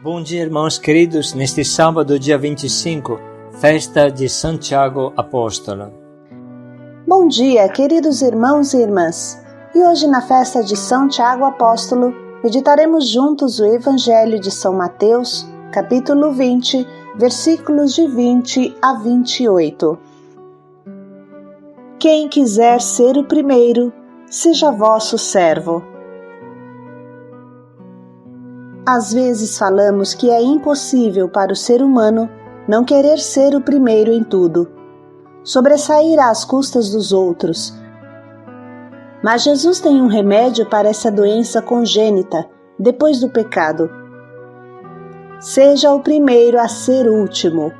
Bom dia, irmãos queridos, neste sábado, dia 25, festa de São Tiago Apóstolo. Bom dia, queridos irmãos e irmãs. E hoje, na festa de São Tiago Apóstolo, meditaremos juntos o Evangelho de São Mateus, capítulo 20, versículos de 20 a 28. Quem quiser ser o primeiro, seja vosso servo. Às vezes falamos que é impossível para o ser humano não querer ser o primeiro em tudo, sobressair às custas dos outros. Mas Jesus tem um remédio para essa doença congênita, depois do pecado. Seja o primeiro a ser último.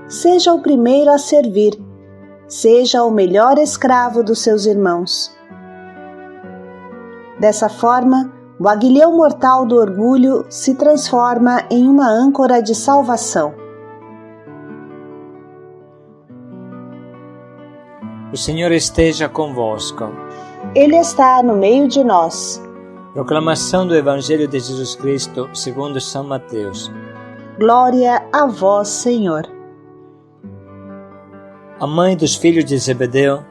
Seja o primeiro a servir. Seja o melhor escravo dos seus irmãos. Dessa forma, o aguilhão mortal do orgulho se transforma em uma âncora de salvação. O Senhor esteja convosco. Ele está no meio de nós. Proclamação do Evangelho de Jesus Cristo segundo São Mateus. Glória a vós, Senhor. A mãe dos filhos de Zebedeu,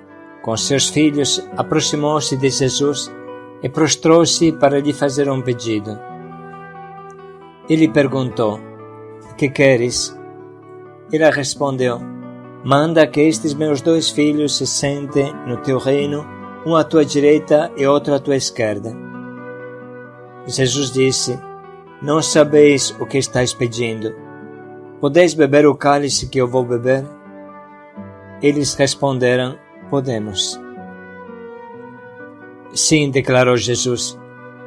com seus filhos, aproximou-se de Jesus e prostrou-se para lhe fazer um pedido. Ele perguntou: "Que queres?" Ela respondeu: "Manda que estes meus dois filhos se sentem no teu reino, um à tua direita e outro à tua esquerda." Jesus disse: "Não sabeis o que estáis pedindo. Podeis beber o cálice que eu vou beber?" Eles responderam: "Podemos." "Sim", declarou Jesus,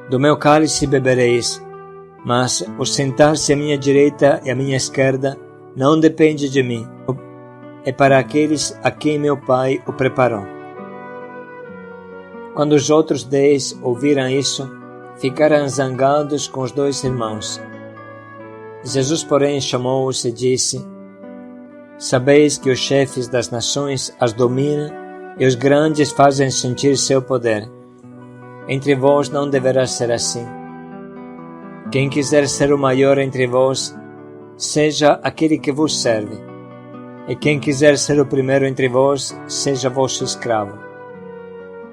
"do meu cálice bebereis, mas o sentar-se à minha direita e à minha esquerda não depende de mim, é para aqueles a quem meu Pai o preparou." Quando os outros 10 ouviram isso, ficaram zangados com os dois irmãos. Jesus, porém, chamou-os e disse: "Sabeis que os chefes das nações as dominam e os grandes fazem sentir seu poder. Entre vós não deverá ser assim. Quem quiser ser o maior entre vós, seja aquele que vos serve. E quem quiser ser o primeiro entre vós, seja vosso escravo.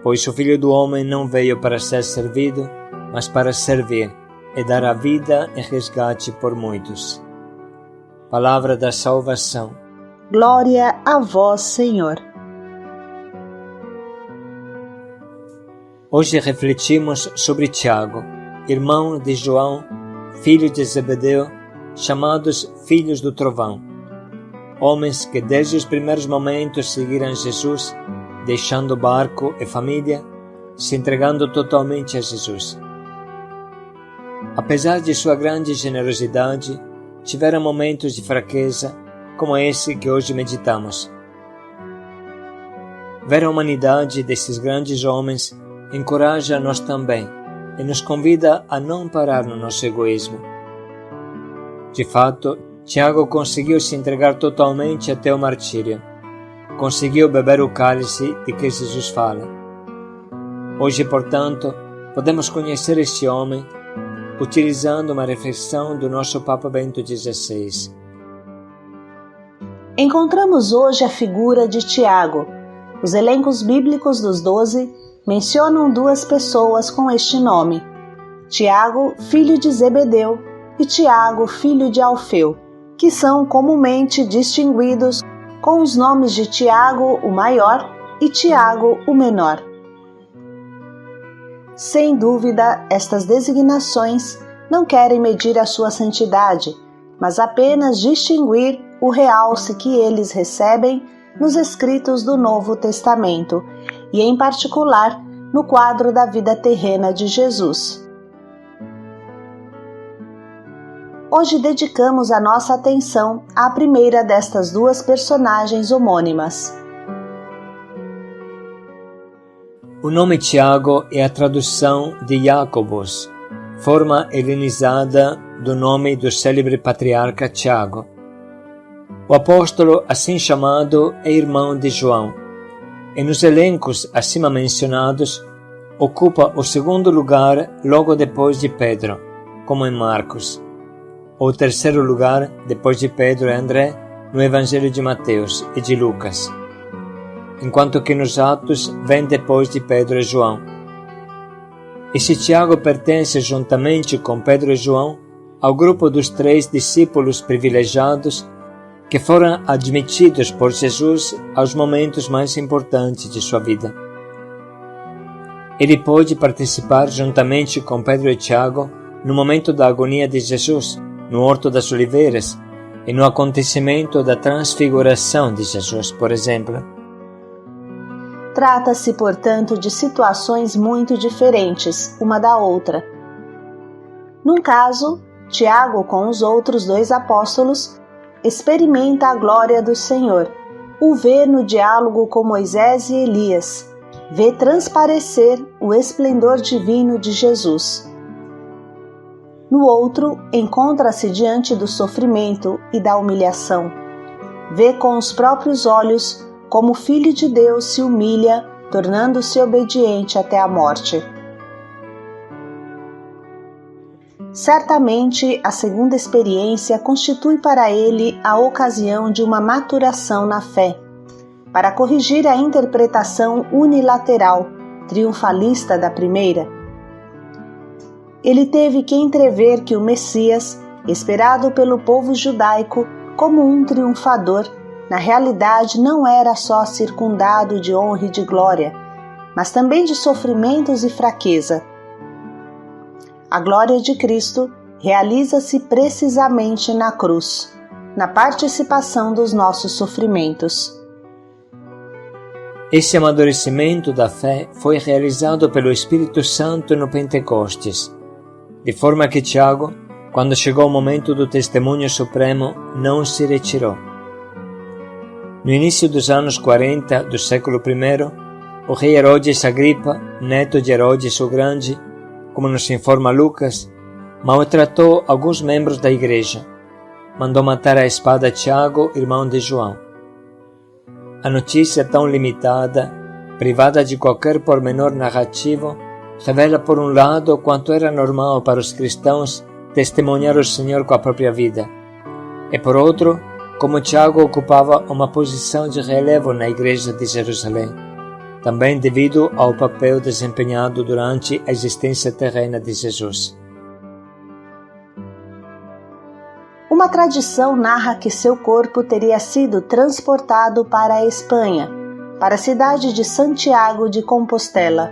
Pois o Filho do Homem não veio para ser servido, mas para servir e dar a vida em resgate por muitos." Palavra da salvação. Glória a vós, Senhor. Hoje refletimos sobre Tiago, irmão de João, filho de Zebedeu, chamados filhos do trovão. Homens que desde os primeiros momentos seguiram Jesus, deixando barco e família, se entregando totalmente a Jesus. Apesar de sua grande generosidade, tiveram momentos de fraqueza, como esse que hoje meditamos. Ver a humanidade desses grandes homens encoraja-nos também e nos convida a não parar no nosso egoísmo. De fato, Tiago conseguiu se entregar totalmente até o martírio. Conseguiu beber o cálice de que Jesus fala. Hoje, portanto, podemos conhecer este homem utilizando uma reflexão do nosso Papa Bento XVI. Encontramos hoje a figura de Tiago. Os elencos bíblicos dos 12 mencionam duas pessoas com este nome: Tiago, filho de Zebedeu, e Tiago, filho de Alfeu, que são comumente distinguidos com os nomes de Tiago, o maior, e Tiago, o menor. Sem dúvida, estas designações não querem medir a sua santidade, mas apenas distinguir o realce que eles recebem nos escritos do Novo Testamento e, em particular, no quadro da vida terrena de Jesus. Hoje dedicamos a nossa atenção à primeira destas duas personagens homônimas. O nome Tiago é a tradução de Jacobos, forma helenizada do nome do célebre patriarca Tiago. O apóstolo, assim chamado, é irmão de João, e nos elencos acima mencionados ocupa o segundo lugar logo depois de Pedro, como em Marcos. o terceiro lugar, depois de Pedro e André, no Evangelho de Mateus e de Lucas, enquanto que nos Atos vem depois de Pedro e João. E se Tiago pertence juntamente com Pedro e João ao grupo dos 3 discípulos privilegiados que foram admitidos por Jesus aos momentos mais importantes de sua vida. Ele pôde participar juntamente com Pedro e Tiago no momento da agonia de Jesus, no Horto das Oliveiras, e no acontecimento da transfiguração de Jesus, por exemplo. Trata-se, portanto, de situações muito diferentes, uma da outra. Num caso, Tiago, com os outros 2 apóstolos, experimenta a glória do Senhor, o vê no diálogo com Moisés e Elias, vê transparecer o esplendor divino de Jesus. No outro, encontra-se diante do sofrimento e da humilhação. Vê com os próprios olhos como o Filho de Deus se humilha, tornando-se obediente até a morte. Certamente, a segunda experiência constitui para ele a ocasião de uma maturação na fé, para corrigir a interpretação unilateral, triunfalista da primeira. Ele teve que entrever que o Messias, esperado pelo povo judaico como um triunfador, na realidade não era só circundado de honra e de glória, mas também de sofrimentos e fraqueza. A glória de Cristo realiza-se precisamente na cruz, na participação dos nossos sofrimentos. Esse amadurecimento da fé foi realizado pelo Espírito Santo no Pentecostes, de forma que Tiago, quando chegou o momento do testemunho supremo, não se retirou. No início dos anos 40 do século I, o rei Herodes Agripa, neto de Herodes o Grande, como nos informa Lucas, maltratou alguns membros da igreja. Mandou matar à espada Tiago, irmão de João. A notícia tão limitada, privada de qualquer pormenor narrativo, revela por um lado quanto era normal para os cristãos testemunhar o Senhor com a própria vida, e por outro, como Tiago ocupava uma posição de relevo na igreja de Jerusalém, também devido ao papel desempenhado durante a existência terrena de Jesus. Uma tradição narra que seu corpo teria sido transportado para a Espanha, para a cidade de Santiago de Compostela.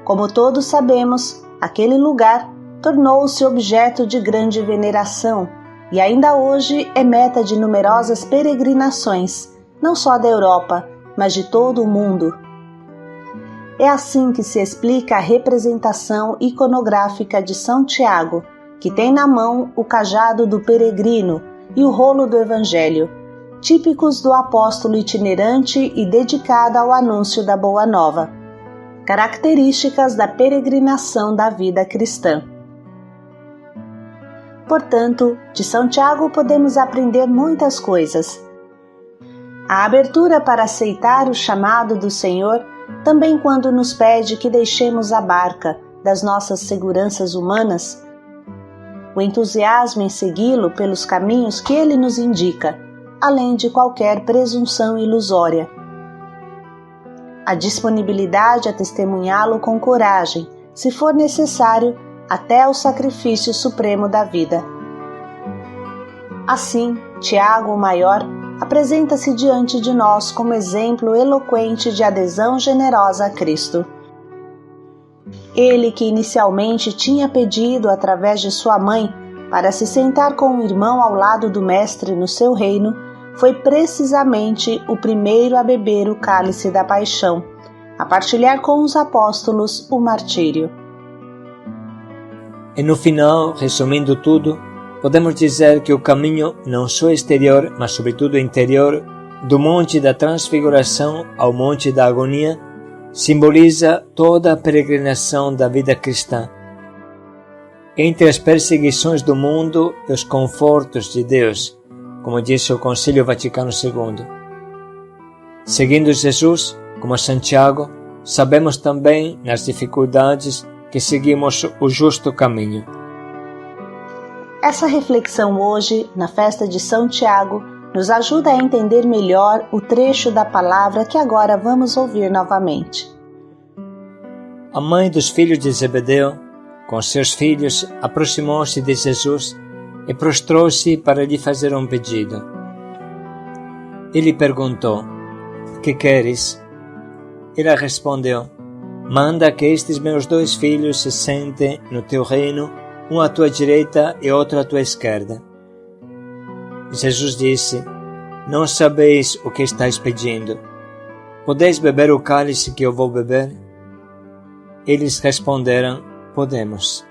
Como todos sabemos, aquele lugar tornou-se objeto de grande veneração e ainda hoje é meta de numerosas peregrinações, não só da Europa, mas de todo o mundo. É assim que se explica a representação iconográfica de São Tiago, que tem na mão o cajado do peregrino e o rolo do Evangelho, típicos do apóstolo itinerante e dedicado ao anúncio da Boa Nova, características da peregrinação da vida cristã. Portanto, de São Tiago podemos aprender muitas coisas. A abertura para aceitar o chamado do Senhor, também quando nos pede que deixemos a barca das nossas seguranças humanas, o entusiasmo em segui-lo pelos caminhos que ele nos indica, além de qualquer presunção ilusória. A disponibilidade a testemunhá-lo com coragem, se for necessário, até o sacrifício supremo da vida. Assim, Tiago, o maior, apresenta-se diante de nós como exemplo eloquente de adesão generosa a Cristo. Ele que inicialmente tinha pedido através de sua mãe para se sentar com o irmão ao lado do Mestre no seu reino, foi precisamente o primeiro a beber o cálice da paixão, a partilhar com os apóstolos o martírio. E no final, resumindo tudo, podemos dizer que o caminho não só exterior, mas sobretudo interior, do Monte da Transfiguração ao Monte da Agonia, simboliza toda a peregrinação da vida cristã. Entre as perseguições do mundo e os confortos de Deus, como disse o Concílio Vaticano II. Seguindo Jesus, como Santiago, sabemos também, nas dificuldades, que seguimos o justo caminho. Essa reflexão hoje, na festa de São Tiago, nos ajuda a entender melhor o trecho da palavra que agora vamos ouvir novamente. A mãe dos filhos de Zebedeu, com seus filhos, aproximou-se de Jesus e prostrou-se para lhe fazer um pedido. Ele perguntou: "Que queres?" Ela respondeu: "Manda que estes meus 2 filhos se sentem no teu reino, um à tua direita e outro à tua esquerda." Jesus disse: "Não sabeis o que estáis pedindo. Podeis beber o cálice que eu vou beber?" Eles responderam: "Podemos."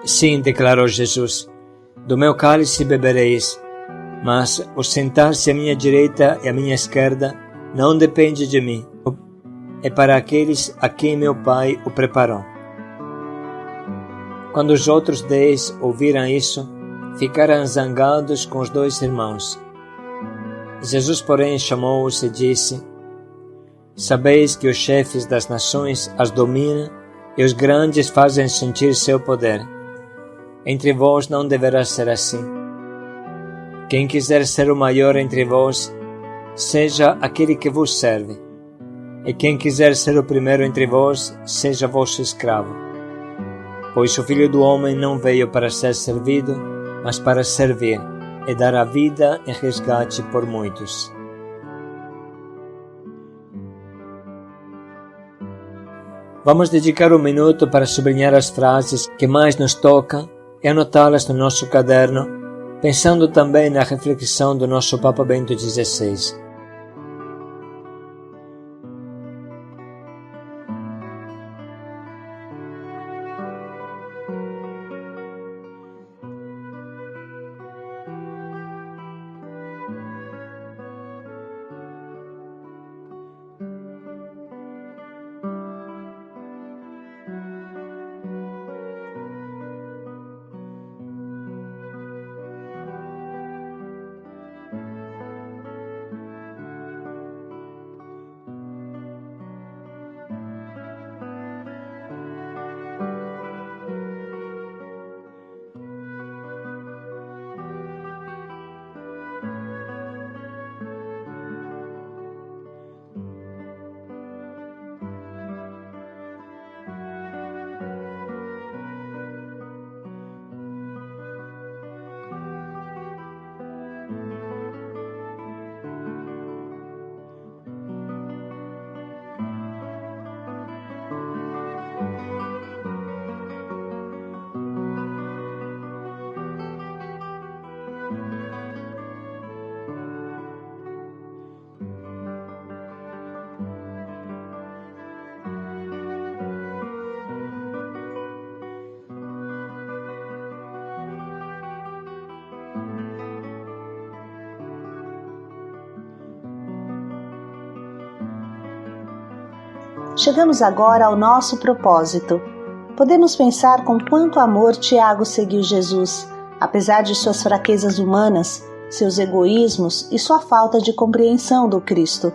"Sim", declarou Jesus, "do meu cálice bebereis, mas o sentar-se à minha direita e à minha esquerda não depende de mim, é para aqueles a quem meu Pai o preparou." Quando os outros 10 ouviram isso, ficaram zangados com os 2 irmãos. Jesus, porém, chamou-os e disse: "Sabeis que os chefes das nações as dominam e os grandes fazem sentir seu poder. Entre vós não deverá ser assim. Quem quiser ser o maior entre vós, seja aquele que vos serve. E quem quiser ser o primeiro entre vós, seja vosso escravo. Pois o Filho do Homem não veio para ser servido, mas para servir e dar a vida em resgate por muitos." Vamos dedicar um minuto para sublinhar as frases que mais nos tocam e anotá-las no nosso caderno, pensando também na reflexão do nosso Papa Bento XVI. Chegamos agora ao nosso propósito. Podemos pensar com quanto amor Tiago seguiu Jesus, apesar de suas fraquezas humanas, seus egoísmos e sua falta de compreensão do Cristo.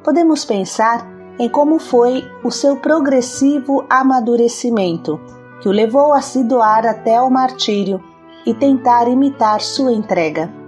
Podemos pensar em como foi o seu progressivo amadurecimento, que o levou a se doar até o martírio e tentar imitar sua entrega.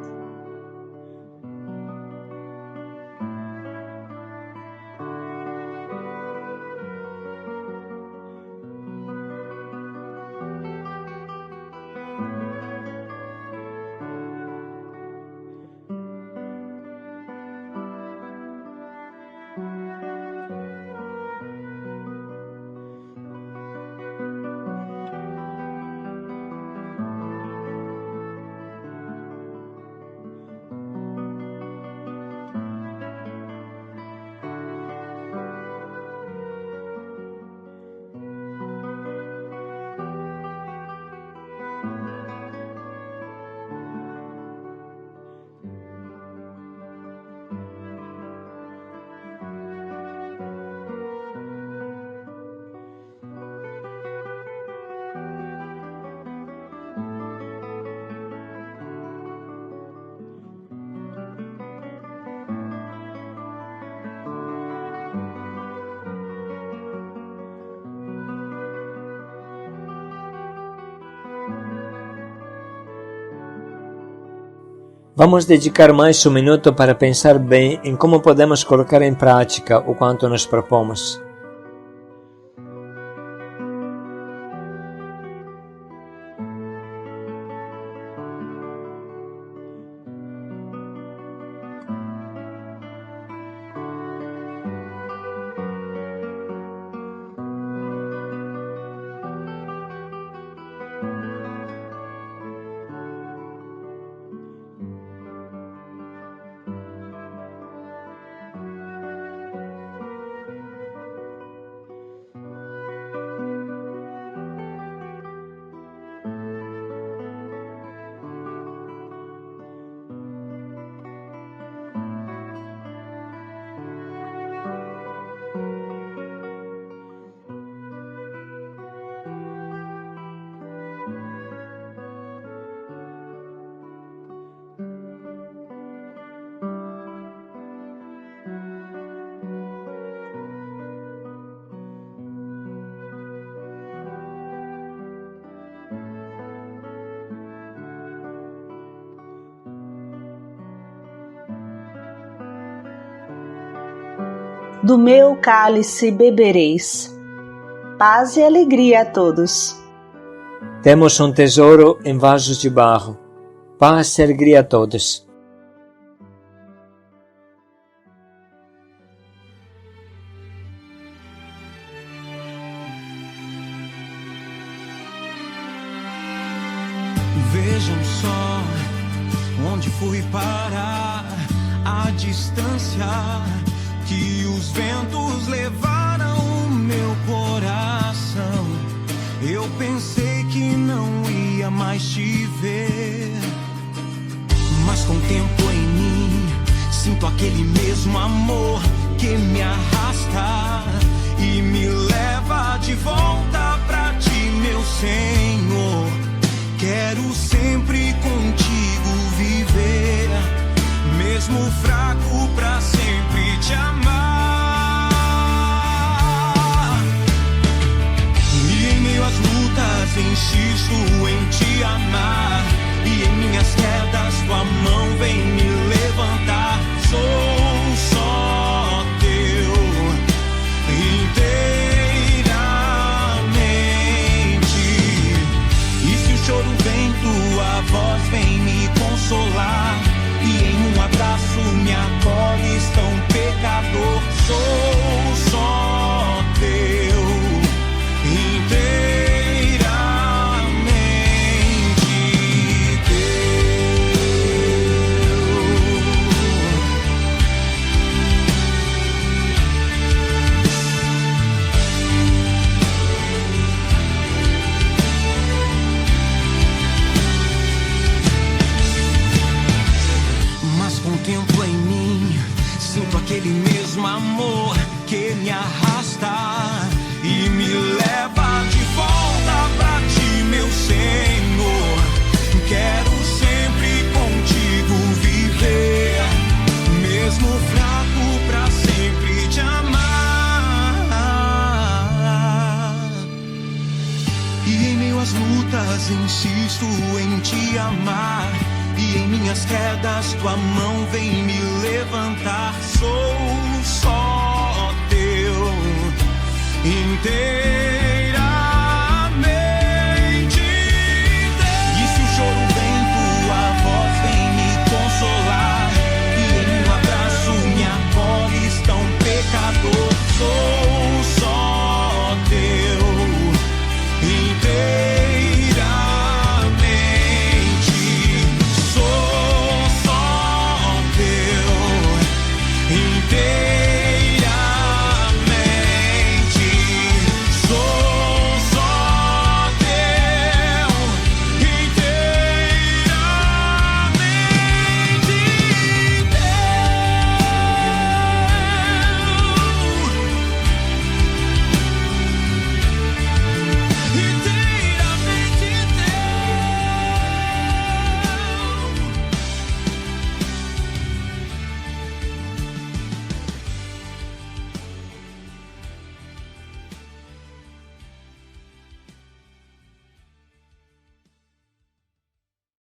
Vamos dedicar mais um minuto para pensar bem em como podemos colocar em prática o quanto nos propomos. Do meu cálice bebereis. Paz e alegria a todos. Temos um tesouro em vasos de barro. Paz e alegria a todos. Vejam só onde fui parar, a distância que os ventos levaram o meu coração. Eu pensei que não ia mais te ver, mas com o tempo em mim sinto aquele mesmo amor que me arrasta e me leva de volta pra ti, meu Senhor. Quero sempre contigo viver, mesmo fraco, pra sempre te amar. E em meio às lutas insisto em te amar, e em minhas quedas tua mão vem me levantar. Sou só teu inteiramente, e se o choro vem, tua voz vem me consolar, e em um abraço me acolhes tão pecador. Sou só teu inteiramente teu. Mas com o tempo em mim sinto aquele mesmo amor que me arrasta e me leva de volta pra ti, meu Senhor. Quero sempre contigo viver, mesmo fraco, pra sempre te amar. E em meio às lutas insisto em te amar, e em minhas quedas tua mão vem me levantar. Sou só teu inteiro.